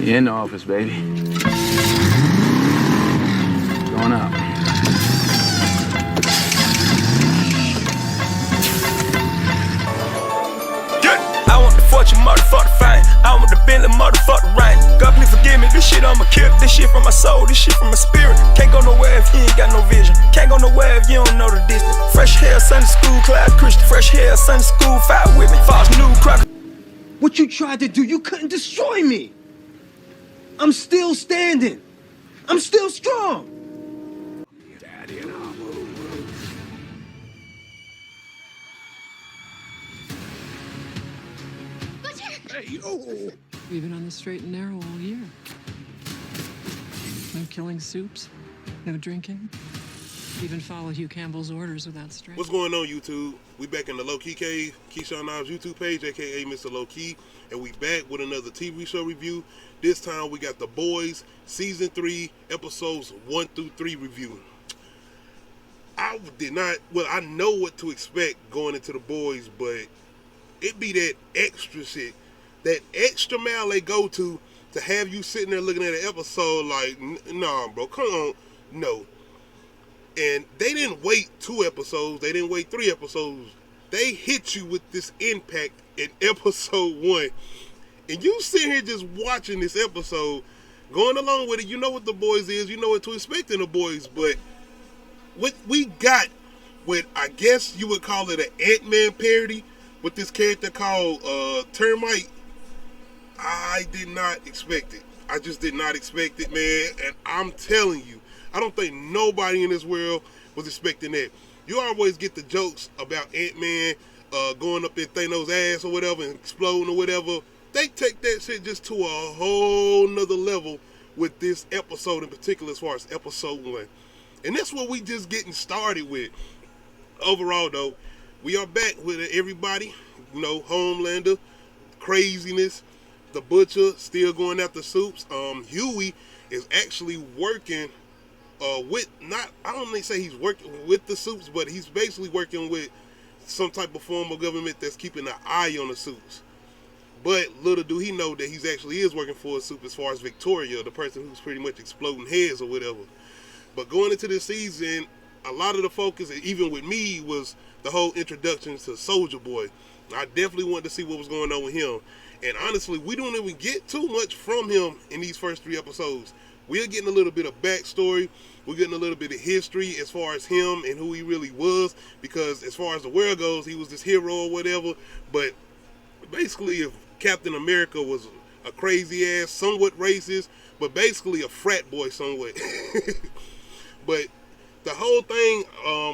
You in the office, baby. Going up. I want the fortune, motherfucker fine. I want the Bentley, motherfucker right. God please forgive me, this shit I'ma kill. This shit from my soul, this shit from my spirit. Can't go nowhere if you ain't got no vision. Can't go nowhere if you don't know the distance. Fresh hair, Sunday school, class Christian. Fresh hair, Sunday school, fight with me. False new crock. What you tried to do, you couldn't destroy me. I'm still standing. I'm still strong. Hey, yo! We've been on the straight and narrow all year. No killing soups, no drinking. Even followed Hugh Campbell's orders without strength. What's going on, YouTube? We back in the Low Key Cave, Keyshawn Knobs YouTube page, aka Mr. Low Key, and we back with another TV show review. This time we got The Boys Season 3, Episodes 1 through 3 review. I know what to expect going into The Boys, but it be that extra shit, that extra mile they go to have you sitting there looking at an episode like, nah, bro, come on, no. And they didn't wait 2 episodes. They didn't wait 3 episodes. They hit you with this impact in episode 1. And you sit here just watching this episode, going along with it. You know what The Boys is. You know what to expect in The Boys. But what we got with, I guess you would call it an Ant-Man parody with this character called Termite, I did not expect it. I just did not expect it, man. And I'm telling you, I don't think nobody in this world was expecting that. You always get the jokes about Ant-Man going up in Thanos' ass or whatever and exploding or whatever. They take that shit just to a whole nother level with this episode in particular, as far as episode 1. And that's what we just getting started with. Overall, though, we are back with everybody. You know, Homelander, craziness, the Butcher still going after Soups. Huey is actually working I don't say he's working with the Soups, but he's basically working with some type of form of government that's keeping an eye on the Soups. But little do he know that he's actually is working for a Soup as far as Victoria, the person who's pretty much exploding heads or whatever. But going into this season, a lot of the focus, even with me, was the whole introduction to Soulja Boy. I definitely wanted to see what was going on with him. And honestly, we don't even get too much from him in these first 3 episodes. We're getting a little bit of backstory. We're getting a little bit of history as far as him and who he really was. Because as far as the world goes, he was this hero or whatever. But basically, if Captain America was a crazy ass, somewhat racist, but basically a frat boy somewhat. But the whole thing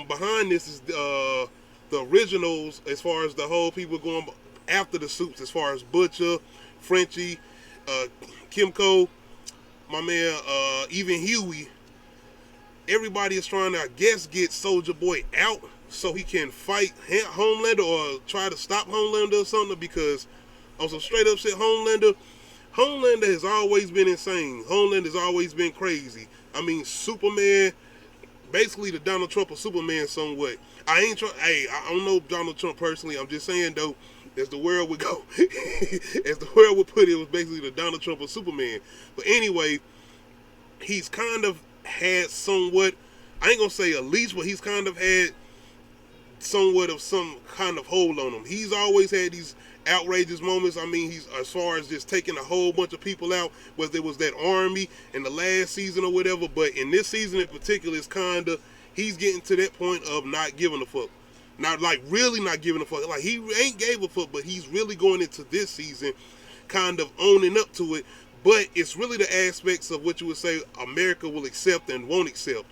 behind this is the originals, as far as the whole people going after the Soups, as far as Butcher, Frenchie, Kimco, my man, even Huey. Everybody is trying to, I guess, get Soulja Boy out so he can fight Homelander or try to stop Homelander or something, because on some straight up shit, Homelander has always been insane. Homelander has always been crazy. I mean, Superman, basically the Donald Trump of Superman somewhat. I don't know Donald Trump personally. I'm just saying, though, as the world would go, as the world would put it, was basically the Donald Trump of Superman. But anyway, he's kind of had somewhat, I ain't gonna say a leash, but he's kind of had somewhat of some kind of hold on him. He's always had these outrageous moments. I mean, he's, as far as just taking a whole bunch of people out, whether it was that army in the last season or whatever, but in this season in particular, it's kind of, he's getting to that point of not giving a fuck. Not like really not giving a fuck. Like, he ain't gave a fuck, but he's really going into this season kind of owning up to it. But it's really the aspects of what you would say America will accept and won't accept.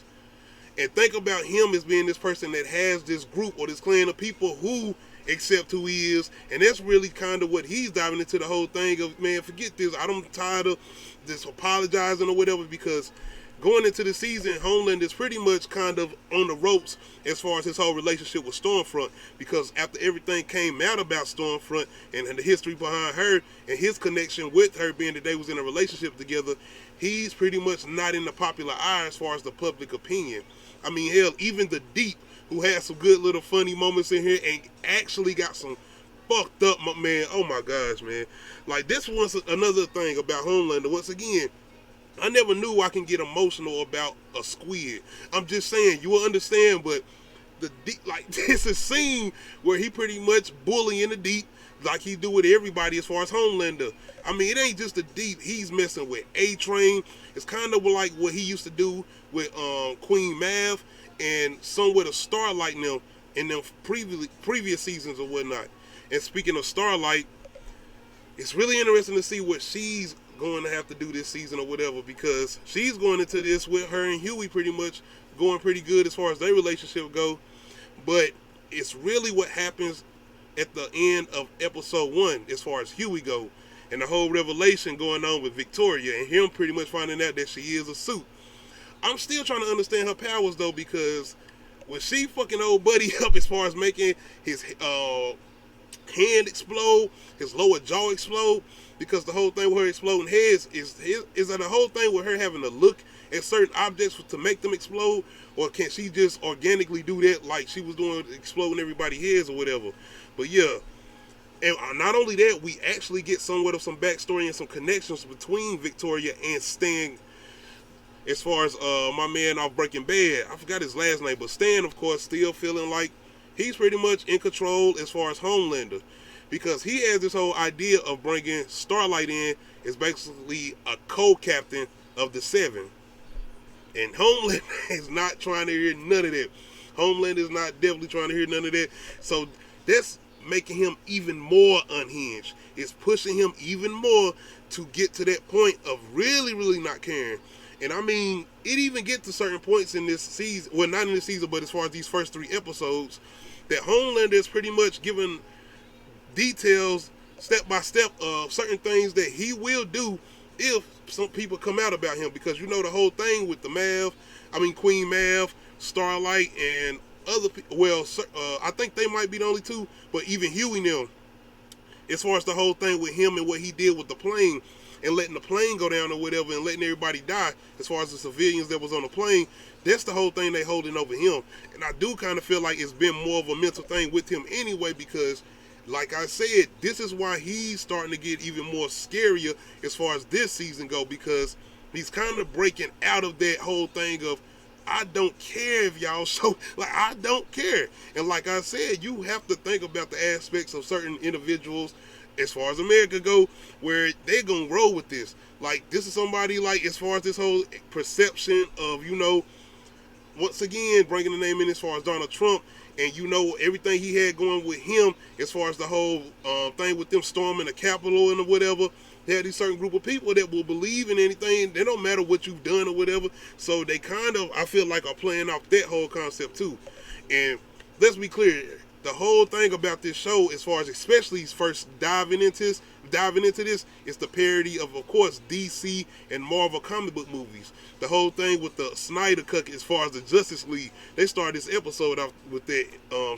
And think about him as being this person that has this group or this clan of people who accept who he is. And that's really kind of what he's diving into, the whole thing of, man, forget this. I'm tired of this apologizing or whatever, because going into the season, Homeland is pretty much kind of on the ropes as far as his whole relationship with Stormfront, because after everything came out about Stormfront and the history behind her and his connection with her, being that they was in a relationship together, he's pretty much not in the popular eye as far as the public opinion. I mean, hell, even the Deep, who had some good little funny moments in here and actually got some fucked up, my man. Oh my gosh, man. Like, this was another thing about Homelander. Once again, I never knew I can get emotional about a squid. I'm just saying, you will understand, but this is a scene where he pretty much bullying the deep like he do with everybody as far as Homelander. I mean, it ain't just the deep. He's messing with A-Train. It's kind of like what he used to do with Queen Mav and somewhat of Starlight now in them previous seasons or whatnot. And speaking of Starlight, it's really interesting to see what she's going to have to do this season or whatever, because she's going into this with her and Huey pretty much going pretty good as far as their relationship go. But it's really what happens at the end of episode 1 as far as Huey go, and the whole revelation going on with Victoria and him pretty much finding out that she is a suit. I'm still trying to understand her powers though, because when she fucking old buddy up as far as making his hand explode, his lower jaw explode, because the whole thing with her exploding heads is that the whole thing with her having to look at certain objects to make them explode, or can she just organically do that like she was doing exploding everybody's heads or whatever? But yeah, and not only that, we actually get somewhat of some backstory and some connections between Victoria and Stan, as far as my man off Breaking Bad. I forgot his last name, but Stan, of course, still feeling like he's pretty much in control as far as Homelander, because he has this whole idea of bringing Starlight in as basically a co-captain of the Seven. And Homelander is not trying to hear none of that. Homelander is not definitely trying to hear none of that. So that's making him even more unhinged. It's pushing him even more to get to that point of really, really not caring. And I mean, it even gets to certain points in this season, well, not in this season, but as far as these first 3 episodes, that Homelander is pretty much giving details, step by step, of certain things that he will do if some people come out about him. Because you know the whole thing with Queen Mav, Starlight, and other people, I think they might be the only 2, but even Huey now, as far as the whole thing with him and what he did with the plane, and letting the plane go down or whatever, and letting everybody die, as far as the civilians that was on the plane, that's the whole thing they holding over him. And I do kind of feel like it's been more of a mental thing with him anyway, because like I said, this is why he's starting to get even more scarier as far as this season go, because he's kind of breaking out of that whole thing of, I don't care if y'all show, like, I don't care. And like I said, you have to think about the aspects of certain individuals as far as America go, where they're gonna roll with this. Like, this is somebody, like, as far as this whole perception of, once again, bringing the name in as far as Donald Trump, and everything he had going with him as far as the whole thing with them storming the Capitol and whatever. They had these certain group of people that will believe in anything. They don't matter what you've done or whatever. So they kind of, I feel like, are playing off that whole concept too. And let's be clear, the whole thing about this show, as far as especially first diving into this, is the parody of course, DC and Marvel comic book movies. The whole thing with the Snyder Cut, as far as the Justice League, they started this episode off with that.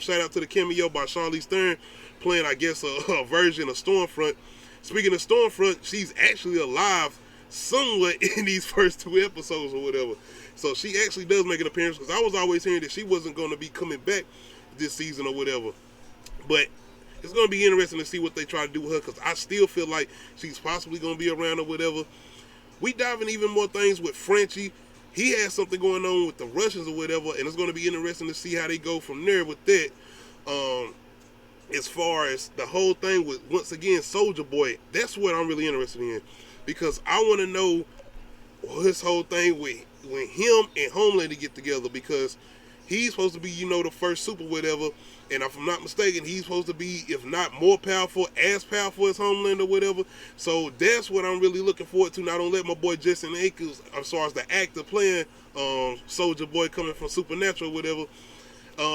Shout out to the cameo by Charlize Theron, playing, I guess, a version of Stormfront. Speaking of Stormfront, she's actually alive somewhat in these first 2 episodes or whatever. So she actually does make an appearance, because I was always hearing that she wasn't going to be coming back this season or whatever. But it's going to be interesting to see what they try to do with her, because I still feel like she's possibly going to be around or whatever. We dive in even more things with Frenchie. He has something going on with the Russians or whatever, and it's going to be interesting to see how they go from there with that. As far as the whole thing with, once again, Soldier Boy, that's what I'm really interested in, because I want to know this whole thing with when him and Homelander get together, because he's supposed to be, the first super whatever, and if I'm not mistaken, he's supposed to be, if not more powerful, as powerful as Homelander or whatever. So that's what I'm really looking forward to. Now, don't let my boy Jason Akers, as far as the actor playing Soldier Boy coming from Supernatural or whatever.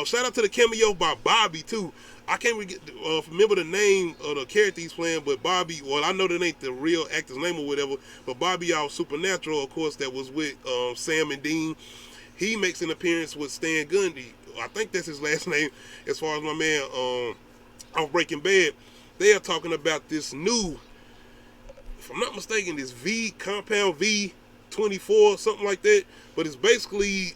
Shout out to the cameo by Bobby too. I can't remember the name of the character he's playing, but Bobby, well, I know that ain't the real actor's name or whatever, but Bobby out Supernatural, of course, that was with Sam and Dean. He makes an appearance with Stan Gundy. I think that's his last name, as far as my man on Breaking Bad. They are talking about this new, if I'm not mistaken, this compound V24, something like that. But it's basically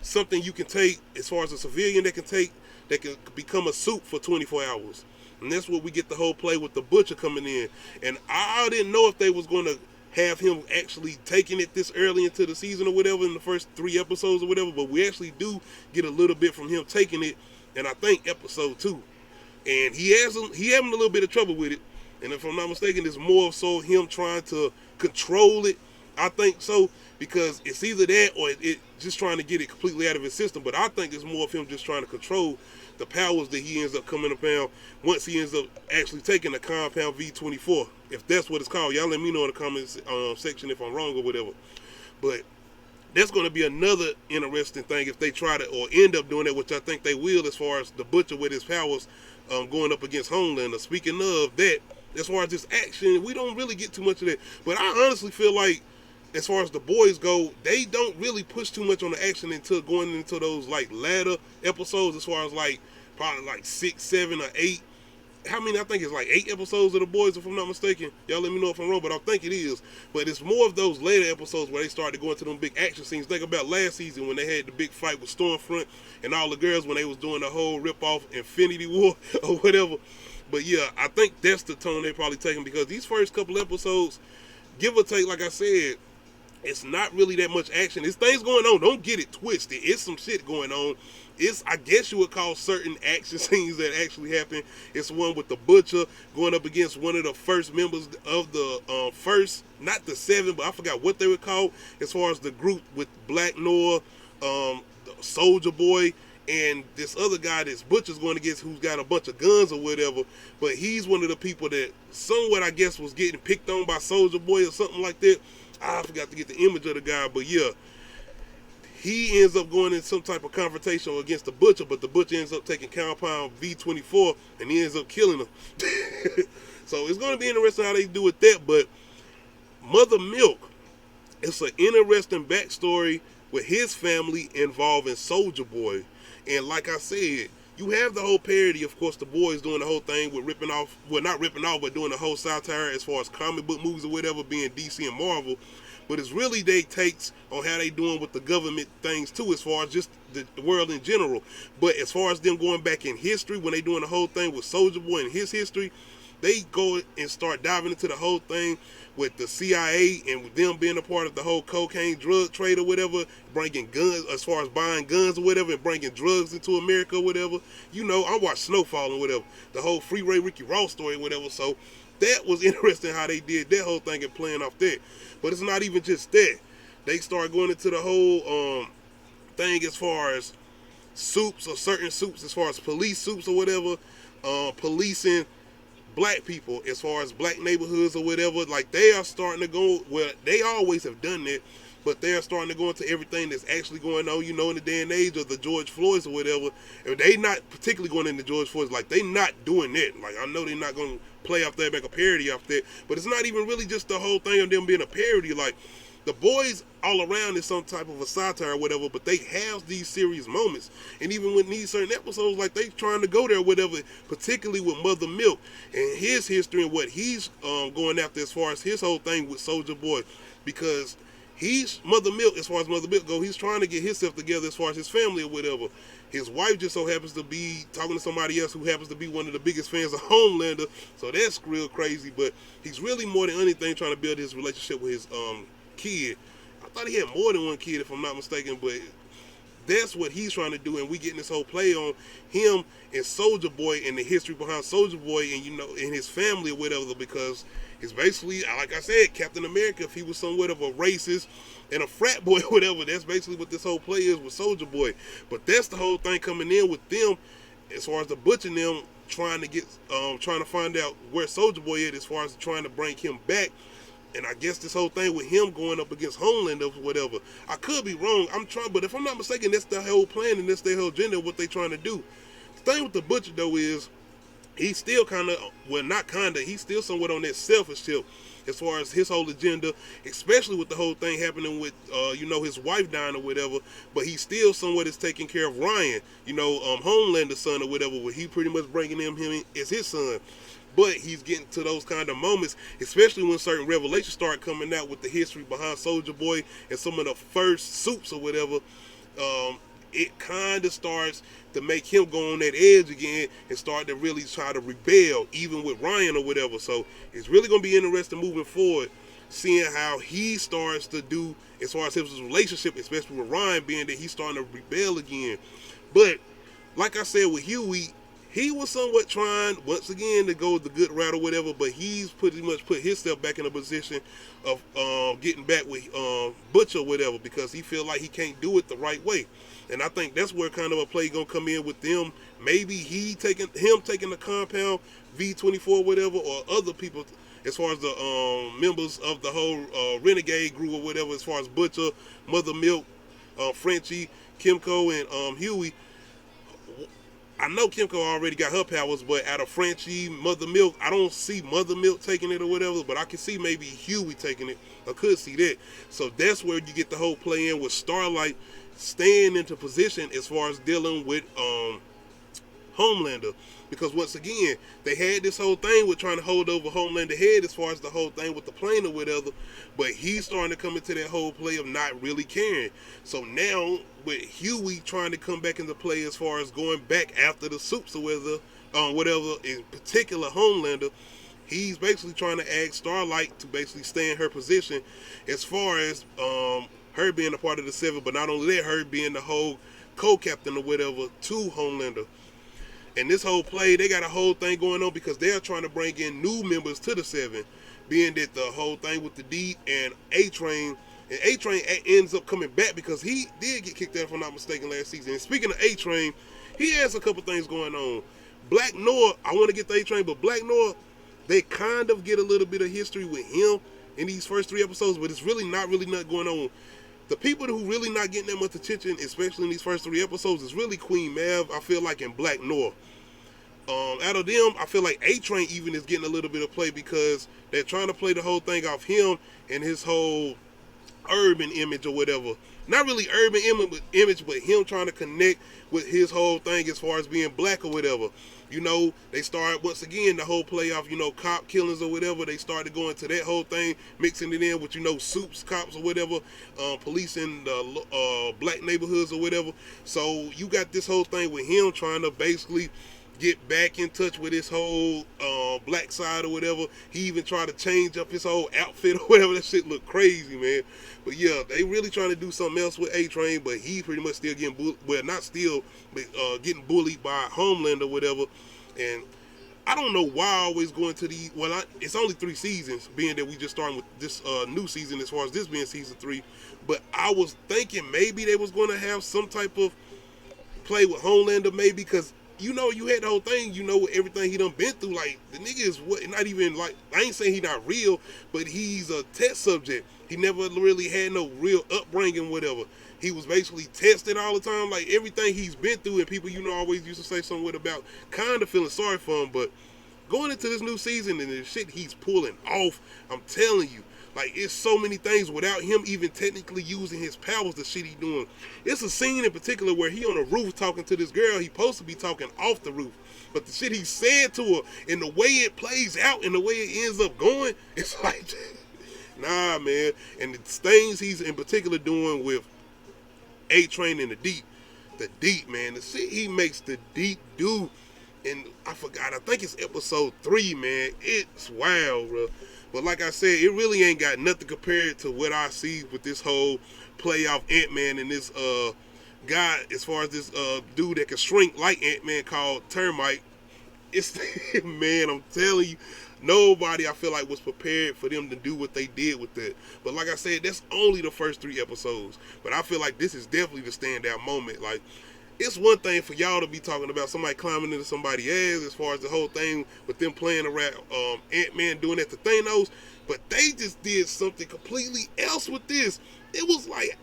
something you can take, as far as a civilian that can become a suit for 24 hours. And that's where we get the whole play with the Butcher coming in. And I didn't know if they was going to have him actually taking it this early into the season or whatever in the first 3 episodes or whatever, but we actually do get a little bit from him taking it, and I think episode 2. And he having a little bit of trouble with it. And if I'm not mistaken, it's more so him trying to control it. I think so, because it's either that or it just trying to get it completely out of his system. But I think it's more of him just trying to control the powers that he ends up coming upon once he ends up actually taking the compound V24. If that's what it's called. Y'all let me know in the comments section if I'm wrong or whatever. But that's going to be another interesting thing if they try to or end up doing that, which I think they will, as far as the Butcher with his powers going up against Homelander. Speaking of that, as far as this action, we don't really get too much of that. But I honestly feel like, as far as the boys go, they don't really push too much on the action until going into those like latter episodes, as far as like probably like 6, 7, or 8. How many? I think it's like 8 episodes of the boys, if I'm not mistaken. Y'all let me know if I'm wrong, but I think it is. But it's more of those later episodes where they started to go into them big action scenes. Think about last season when they had the big fight with Stormfront and all the girls when they was doing the whole rip-off Infinity War or whatever. But yeah, I think that's the tone they're probably taking, because these first couple episodes, give or take, like I said, it's not really that much action. There's things going on. Don't get it twisted. It's some shit going on. It's, I guess you would call certain action scenes that actually happen. It's one with the Butcher going up against one of the first members of the first, not the 7, but I forgot what they were called, as far as the group with Black Noir, Soldier Boy, and this other guy that's Butcher's going against, who's got a bunch of guns or whatever. But he's one of the people that somewhat, I guess, was getting picked on by Soldier Boy or something like that. I forgot to get the image of the guy, but yeah, he ends up going in some type of confrontation against the Butcher, but the Butcher ends up taking compound V24 and he ends up killing him. So it's going to be interesting how they do with that. But Mother Milk, it's an interesting backstory with his family involving Soldier Boy. And like I said, you have the whole parody, of course, the boys doing the whole thing with ripping off, well, not ripping off, but doing the whole satire as far as comic book movies or whatever, being DC and Marvel. But it's really they takes on how they doing with the government things too, as far as just the world in general. But as far as them going back in history, when they doing the whole thing with Soldier Boy and his history, they go and start diving into the whole thing with the CIA and them being a part of the whole cocaine drug trade or whatever, bringing guns, as far as buying guns or whatever, and bringing drugs into America or whatever. You know, I watched Snowfall and whatever, the whole Freeway Ricky Ross story or whatever. So that was interesting how they did that whole thing and playing off that. But it's not even just that. They start going into the whole thing as far as soups or certain soups, as far as police soups or whatever, policing black people as far as black neighborhoods or whatever. Like, they are starting to go, well, they always have done that, but they are starting to go into everything that's actually going on, you know, in the day and age of the George Floyds or whatever. And they not particularly going into George Floyd's, like, they not doing that. Like, I know they're not going to play off that, make a parody off that, but it's not even really just the whole thing of them being a parody. Like, the boys all around is some type of a satire or whatever, but they have these serious moments. And even with these certain episodes, like, they trying to go there or whatever, particularly with Mother Milk and his history and what he's going after as far as his whole thing with Soldier Boy. Because he's Mother Milk, as far as Mother Milk go, he's trying to get himself together as far as his family or whatever. His wife just so happens to be talking to somebody else who happens to be one of the biggest fans of Homelander, so that's real crazy. But he's really more than anything trying to build his relationship with his kid. I thought he had more than one kid, if I'm not mistaken, but that's what he's trying to do. And we getting this whole play on him and Soldier Boy and the history behind Soldier Boy and, you know, and his family or whatever, because it's basically, like I said, Captain America, if he was somewhat of a racist and a frat boy or whatever, that's basically what this whole play is with Soldier Boy. But that's the whole thing coming in with them, as far as the Butcher and them trying to get, trying to find out where Soldier Boy is, as far as trying to bring him back. And I guess this whole thing with him going up against Homelander or whatever. I could be wrong. I'm trying, but if I'm not mistaken, that's the whole plan and that's their whole agenda, what they trying to do. The thing with the Butcher, though, is he's still kind of, well, not kind of, he's still somewhat on that selfish tip as far as his whole agenda, especially with the whole thing happening with, you know, his wife dying or whatever. But he still somewhat is taking care of Ryan, you know, Homelander's son or whatever, where he pretty much bringing him as his son. But he's getting to those kind of moments, especially when certain revelations start coming out with the history behind Soldier Boy and some of the first soups or whatever. it kind of starts to make him go on that edge again and start to really try to rebel, even with Ryan or whatever. So it's really going to be interesting moving forward, seeing how he starts to do as far as his relationship, especially with Ryan, being that he's starting to rebel again. But like I said with Huey, he was somewhat trying once again to go the good route or whatever, but he's pretty much put himself back in a position of getting back with Butch or whatever, because he feel like he can't do it the right way. And I think that's where kind of a play gonna come in with them. Maybe him taking the compound V24 or whatever, or other people as far as the members of the whole Renegade group or whatever, as far as Butcher, Mother Milk, Frenchie, Kimco, and Huey. I know Kimco already got her powers, but out of Frenchie, Mother Milk, I don't see Mother Milk taking it or whatever, but I can see maybe Huey taking it. I could see that. So that's where you get the whole play in with Starlight staying into position as far as dealing with Homelander. Because once again, they had this whole thing with trying to hold over Homelander head as far as the whole thing with the plane or whatever, but he's starting to come into that whole play of not really caring. So now with Huey trying to come back into play as far as going back after the Supes or whatever, in particular Homelander, he's basically trying to ask Starlight to basically stay in her position as far as her being a part of the Seven, but not only that, her being the whole co-captain or whatever to Homelander. And this whole play, they got a whole thing going on because they're trying to bring in new members to the Seven, being that the whole thing with the D and A-Train, and A-Train ends up coming back because he did get kicked out, if I'm not mistaken, last season. And speaking of A-Train, he has a couple things going on. Black Noir, I want to get the A-Train, but Black Noir, they kind of get a little bit of history with him in these first 3 episodes, but it's really not going on. The people who really not getting that much attention, especially in these first 3 episodes, is really Queen Mav, I feel like, and Black Noir. Out of them, I feel like A-Train even is getting a little bit of play because they're trying to play the whole thing off him and his whole urban image or whatever. Not really urban image, but him trying to connect with his whole thing as far as being black or whatever. You know, they started, once again, the whole playoff, you know, cop killings or whatever. They started going to that whole thing, mixing it in with, you know, Supes, cops or whatever, police in the black neighborhoods or whatever. So you got this whole thing with him trying to basically get back in touch with his whole black side or whatever. He even tried to change up his whole outfit or whatever. That shit look crazy, man. But yeah, they really trying to do something else with A-Train, but he pretty much still getting getting bullied by Homeland or whatever. And I don't know why I always go into it's only 3 seasons, being that we just starting with this new season as far as this being season 3. But I was thinking maybe they was going to have some type of play with Homelander, maybe, because you know, you had the whole thing, you know, everything he done been through. Like, the nigga is not even, like, I ain't saying he not real, but he's a test subject. He never really had no real upbringing, whatever. He was basically tested all the time, like, everything he's been through, and people, you know, always used to say something about kind of feeling sorry for him, but going into this new season and the shit he's pulling off, I'm telling you, like, it's so many things without him even technically using his powers, the shit he doing. It's a scene in particular where he on a roof talking to this girl. He supposed to be talking off the roof. But the shit he said to her and the way it plays out and the way it ends up going, it's like, nah, man. And the things he's in particular doing with A-Train and the Deep, man. The shit he makes the Deep do. And I forgot, I think it's episode 3, man. It's wild, bro. But like I said, it really ain't got nothing compared to what I see with this whole playoff Ant-Man and this guy, as far as this dude that can shrink like Ant-Man called Termite. It's, man, I'm telling you, nobody I feel like was prepared for them to do what they did with that. But like I said, that's only the first 3 episodes. But I feel like this is definitely the standout moment. Like, it's one thing for y'all to be talking about somebody climbing into somebody's ass as far as the whole thing with them playing around Ant-Man doing that to Thanos, but they just did something completely else with this. It was like,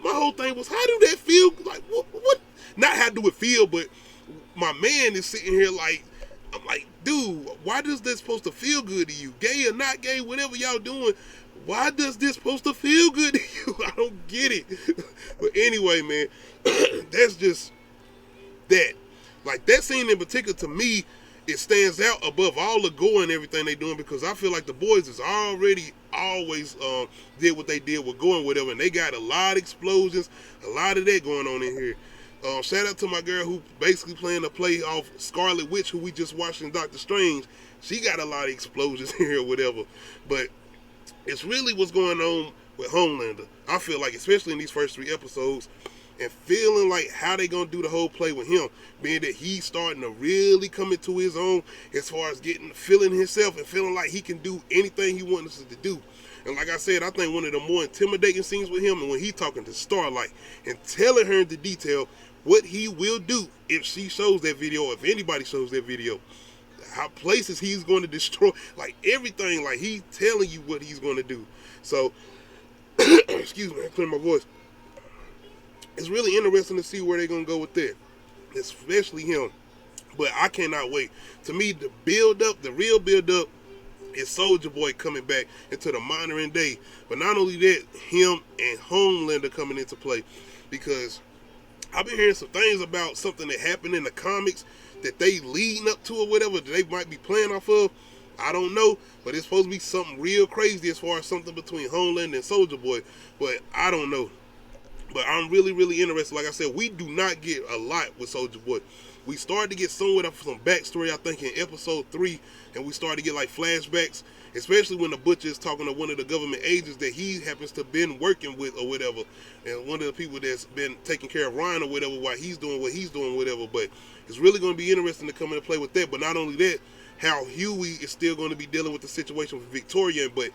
my whole thing was, how do that feel? Like, what? Not how do it feel, but my man is sitting here like, I'm like, dude, why does this supposed to feel good to you? Gay or not gay, whatever y'all doing, why does this supposed to feel good to you? I don't get it. But anyway, man, that's just that. Like, that scene in particular, to me, it stands out above all the gore and everything they doing, because I feel like the boys is already always did what they did with going whatever, and they got a lot of explosions, a lot of that going on in here. Shout out to my girl who basically playing the play off Scarlet Witch, who we just watched in Doctor Strange. She got a lot of explosions here or whatever, but it's really what's going on with Homelander. I feel like, especially in these first 3 episodes, and feeling like how they gonna do the whole play with him, being that he's starting to really come into his own as far as feeling himself and feeling like he can do anything he wants to do. And like I said, I think one of the more intimidating scenes with him, and when he talking to Starlight and telling her into detail what he will do if she shows that video, or if anybody shows that video, how places he's going to destroy, like everything, like he's telling you what he's going to do. So, excuse me, I clear my voice. It's really interesting to see where they're going to go with that, especially him. But I cannot wait. To me, the build-up, the real build-up, is Soulja Boy coming back into the modern day. But not only that, him and Homelander coming into play. Because I've been hearing some things about something that happened in the comics that they leading up to or whatever, that they might be playing off of. I don't know, but it's supposed to be something real crazy as far as something between Homelander and Soulja Boy. But I don't know. But I'm really, really interested. Like I said, we do not get a lot with Soulja Boy. We started to get somewhat of some backstory, I think, in episode 3, and we started to get like flashbacks, especially when the Butcher is talking to one of the government agents that he happens to been working with or whatever, and one of the people that's been taking care of Ryan or whatever while he's doing what he's doing, whatever. But it's really going to be interesting to come into play with that. But not only that, how Huey is still going to be dealing with the situation with Victoria, but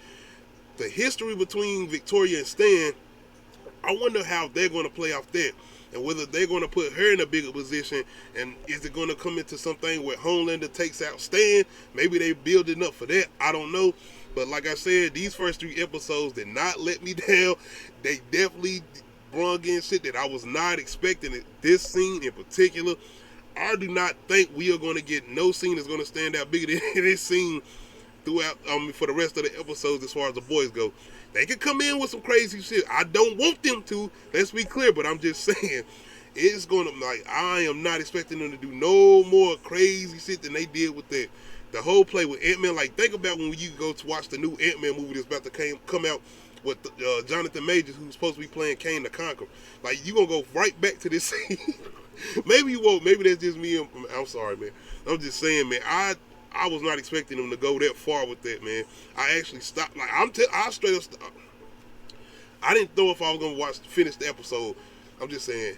the history between Victoria and Stan, I wonder how they're going to play off that, and whether they're going to put her in a bigger position, and is it going to come into something where Homelander takes out Stan? Maybe they building up for that. I don't know. But like I said, these first 3 episodes did not let me down. They definitely brought in shit that I was not expecting. This scene in particular, I do not think we are going to get no scene that's going to stand out bigger than this scene throughout for the rest of the episodes as far as the boys go. They could come in with some crazy shit. I don't want them to, let's be clear, but I'm just saying, it's going to, like, I am not expecting them to do no more crazy shit than they did with the whole play with Ant-Man. Like, think about when you go to watch the new Ant-Man movie that's about to come out with Jonathan Majors, who's supposed to be playing Kane the Conqueror. Like, you going to go right back to this scene. Maybe you won't. Maybe that's just me. I'm sorry, man. I'm just saying, man, I was not expecting them to go that far with that, man. I actually stopped. Like, I straight up stopped. I didn't know if I was gonna finish the episode. I'm just saying.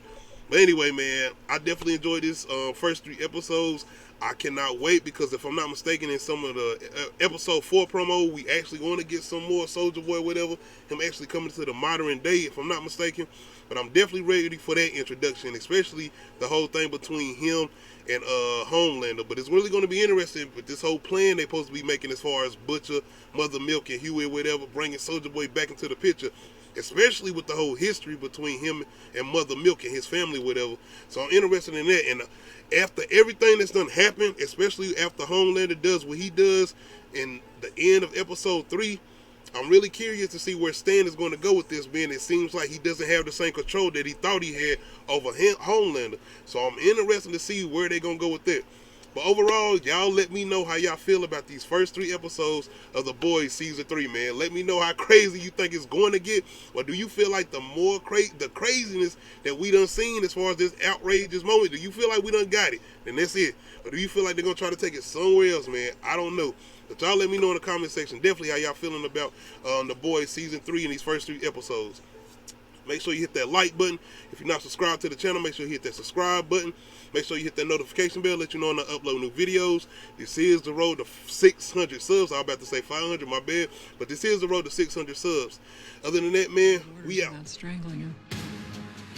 But anyway, man, I definitely enjoyed this first 3 episodes. I cannot wait, because if I'm not mistaken, in some of the episode 4 promo, we actually want to get some more Soulja Boy, whatever. Him actually coming to the modern day, if I'm not mistaken. But I'm definitely ready for that introduction, especially the whole thing between him and Homelander. But it's really going to be interesting with this whole plan they're supposed to be making as far as Butcher, Mother Milk, and Huey, whatever, bringing Soulja Boy back into the picture, especially with the whole history between him and Mother Milk and his family, whatever. So I'm interested in that. And after everything that's done happened, especially after Homelander does what he does in the end of episode 3, I'm really curious to see where Stan is going to go with this, being it seems like he doesn't have the same control that he thought he had over Homelander. So I'm interested to see where they're going to go with that. But overall, y'all let me know how y'all feel about these first 3 episodes of The Boys Season 3, man. Let me know how crazy you think it's going to get. Or do you feel like the more the craziness that we done seen as far as this outrageous moment, do you feel like we done got it? Then that's it. Or do you feel like they're going to try to take it somewhere else, man? I don't know. But y'all let me know in the comment section definitely how y'all feeling about The Boys Season 3 and these first 3 episodes. Make sure you hit that like button. If you're not subscribed to the channel, make sure you hit that subscribe button. Make sure you hit that notification bell, let you know when I upload new videos. This is the road to 600 subs. I was about to say 500, my bad. But this is the road to 600 subs. Other than that, man, we out. Without strangling you.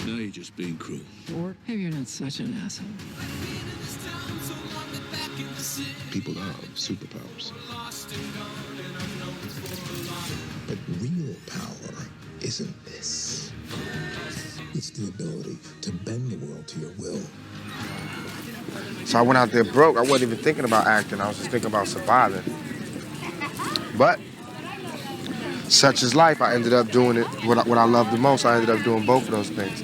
Now you're just being cruel. Or maybe you're not such an asshole. People have superpowers. But real power isn't this. It's the ability to bend the world to your will. So I went out there broke. I wasn't even thinking about acting. I was just thinking about surviving. But such is life. I ended up doing it what I love the most. I ended up doing both of those things.